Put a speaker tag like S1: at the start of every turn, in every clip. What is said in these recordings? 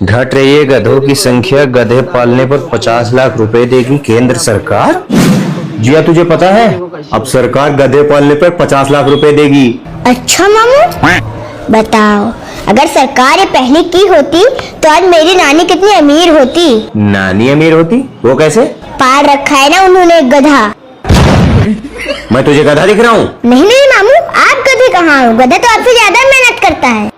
S1: घट रही है गधों की संख्या, गधे पालने पर 50 लाख रुपए देगी केंद्र सरकार। जिया तुझे पता है अब सरकार गधे पालने पर 50 लाख रुपए देगी।
S2: अच्छा मामू, बताओ अगर सरकार ये पहले की होती तो आज मेरी नानी कितनी अमीर होती।
S1: नानी अमीर होती? वो कैसे?
S2: पाल रखा है ना उन्होंने एक गधा।
S1: मैं तुझे गधा दिख रहा हूँ?
S2: नहीं नहीं मामू, आप गधे कहाँ हो? गधा तो आपसे ज्यादा मेहनत करता है।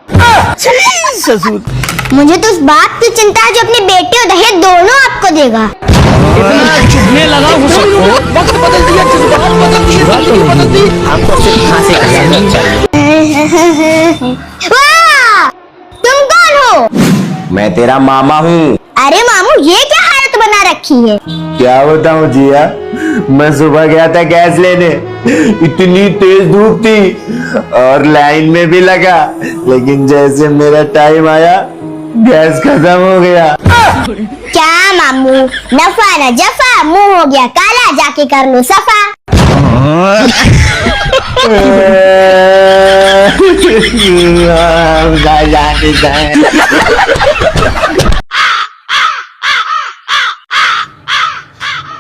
S2: मुझे तो उस बात की चिंता है जो अपने बेटे और दहेज दोनों आपको देगा।
S3: इतना चुभने लगा हूँ सबको, वक्त बदल दिया, जज्बात बदल दिए, जिंदगी बदल दी।
S1: हमको सिर्फ फांसी का सजा चाहिए।
S2: वाह! तुम कौन हो?
S1: मैं तेरा मामा हूँ।
S2: अरे मामू, ये क्या हालत बना रखी है?
S1: क्या बताऊँ जिया, मैं सुबह गया था गैस लेने, इतनी तेज धूप थी और लाइन में भी लगा, लेकिन जैसे मेरा टाइम आया गैस खत्म हो गया।
S2: क्या मामू, नफा न जफा, मुंह हो गया काला, जाके कर लो सफा।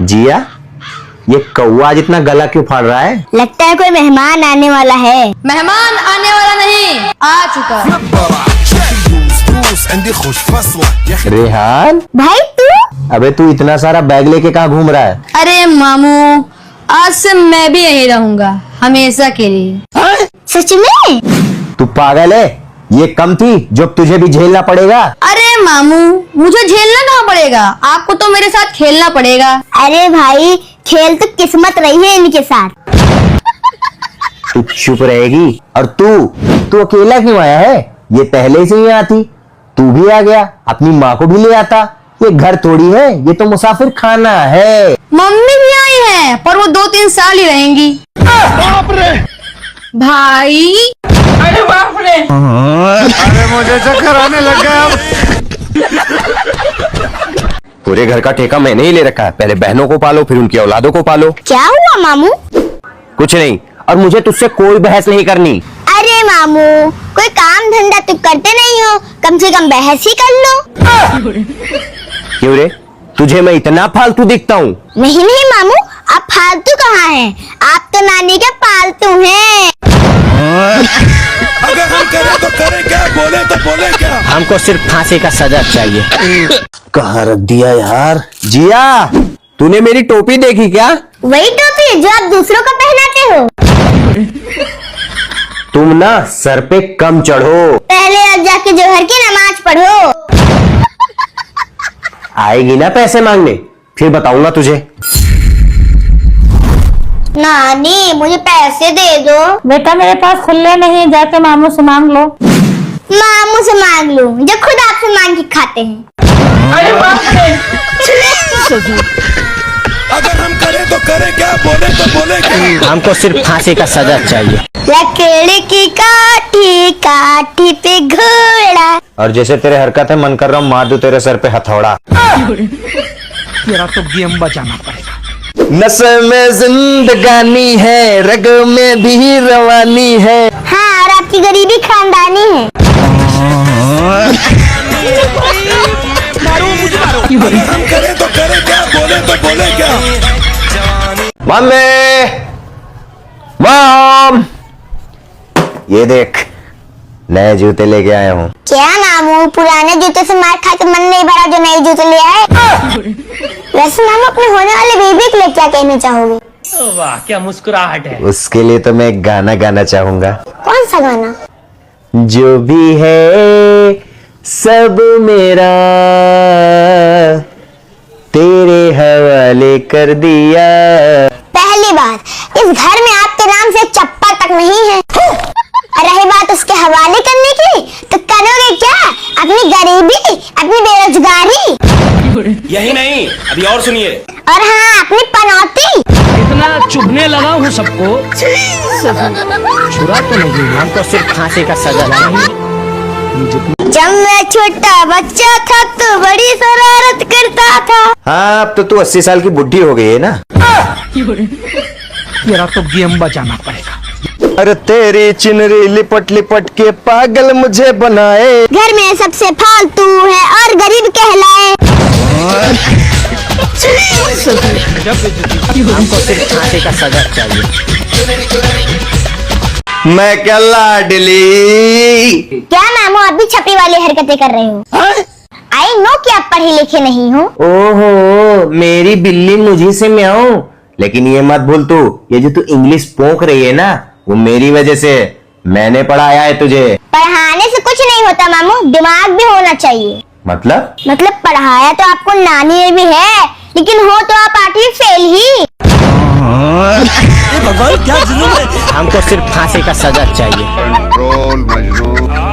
S1: जिया, ये कौवा जितना गला क्यों फाड़ रहा है?
S2: लगता है कोई मेहमान आने वाला है।
S4: मेहमान आने वाला नहीं, आ चुका।
S1: रेहान
S2: भाई तू?
S1: अबे तू इतना सारा बैग लेके कहाँ घूम रहा है?
S4: अरे मामू, आज से मैं भी यहीं रहूंगा हमेशा के लिए।
S2: सच में?
S1: तू पागल है? ये कम थी जो तुझे भी झेलना पड़ेगा।
S4: अरे मामू, मुझे झेलना कहाँ पड़ेगा, आपको तो मेरे साथ खेलना पड़ेगा।
S2: अरे भाई, खेल तो किस्मत रही है इनके साथ।
S1: तू चुप रहेगी? और तू अकेला क्यों आया है? ये पहले से ही आती, तू भी आ गया, अपनी माँ को भी ले आता। ये घर थोड़ी है, ये तो मुसाफिर खाना है।
S4: मम्मी भी आई है, पर वो 2-3 साल ही रहेंगी।
S3: बाप रे!
S4: भाई,
S3: अरे बाप रे!
S1: अरे मुझे चक्कर आने लग गया। पूरे घर का ठेका मैंने ही ले रखा है, पहले बहनों को पालो फिर उनकी औलादों को पालो।
S2: क्या हुआ मामू?
S1: कुछ नहीं, और मुझे तुझसे कोई बहस नहीं करनी।
S2: अरे मामू, कोई काम धंधा तो करते नहीं हो, कम से कम बहस ही कर लो।
S1: क्यों रे, तुझे मैं इतना फालतू दिखता हूँ?
S2: नहीं नहीं मामू, आप फालतू कहाँ हैं? आप तो नानी के पालतू हैं।
S3: अगर हम करें तो करें क्या, बोले तो बोले क्या?
S1: हमको सिर्फ फांसी का सजा चाहिए। कहाँ रख दिया यार? जिया, तूने मेरी टोपी देखी क्या?
S2: वही टोपी जो आप दूसरों को पहनाते हो।
S1: तुम ना सर पे कम चढ़ो,
S2: पहले अब जाके जोहर की नमाज पढ़ो।
S1: आएगी ना पैसे मांगने, फिर बताऊंगा तुझे।
S2: नानी, मुझे पैसे दे दो।
S5: बेटा मेरे पास खुले नहीं, जाके मामू से मांग लो।
S2: मामू से मांग लूं जो खुद आपसे मांग के खाते हैं।
S3: अरे बाप रे! अगर हम करें तो करें क्या, बोले तो बोले क्या?
S1: हमको सिर्फ फांसी का सजा चाहिए।
S2: लकड़ी की काठी, काठी पे घोड़ा।
S1: और जैसे तेरे हरकत है, मन कर रहा हूँ मार दूं तेरे सर पे हथौड़ा।
S3: तेरा तो गेम बचाना पड़ेगा।
S1: नस में जिंदगानी है, रग में भी रवानी है।
S2: हाँ, और आपकी गरीबी खानदानी है।
S3: हम करें तो करें क्या, बोले तो बोले क्या?
S1: मम्मी, मॉम, ये देख नए जूते लेके आया हूँ।
S2: क्या मामू, पुराने जूते से मार खा के मन नहीं भरा जो नए जूते ले आए? वैसे मामू, अपने होने वाले बेबी के लिए क्या कहना चाहोगे?
S3: वाह, क्या मुस्कुराहट है।
S1: उसके लिए तो मैं एक गाना गाना चाहूंगा।
S2: कौन सा गाना?
S1: जो भी है सब मेरा तेरे हवाले कर दिया।
S2: पहली बात, इस घर में आपके नाम से चप्पल तक नहीं है। और रही बात उसके हवाले करने की, तो करोगे क्या? अपनी गरीबी, अपनी बेरोजगारी।
S3: यही नहीं, अभी और सुनिए।
S2: और हाँ, अपनी पनौती।
S3: इतना चुभने लगा हूँ सबको, छुरा तो नहीं।
S1: हमको सिर्फ फांसी का सजा चाहिए।
S2: जब मैं छोटा बच्चा था तो बड़ी शरारत करता था।
S1: हाँ, अब तो तू 80 साल की बुढ़ी हो गई है ना।
S3: तेरा तो गेम बचाना पड़ेगा।
S1: अरे तेरी चिनरी लिपट लिपट के पागल मुझे बनाए।
S2: घर में सबसे फालतू है और
S3: गजब बेइज्जती। हमको सिर्फ फांसी का सजा चाहिए।
S1: मैं क्या लाडली।
S2: क्या मामू आप भी छपरी वाली हरकतें कर रहे हो? आई नो कि आप पढ़े लिखे नहीं हो।
S1: ओहो, मेरी बिल्ली मुझे से म्याऊं। लेकिन ये मत भूल तू, ये जो तू इंग्लिश पोंक रही है ना, वो मेरी वजह से। मैंने पढ़ाया है तुझे।
S2: पढ़ाने से कुछ नहीं होता मामू, दिमाग भी होना चाहिए।
S1: मतलब
S2: पढ़ाया तो आपको नानी ने भी है, लेकिन हो तो आप 8वीं फेल ही।
S3: भगवान क्या जुल्म है। हमको सिर्फ फांसी का सजा चाहिए।
S6: कंट्रोल मजनू।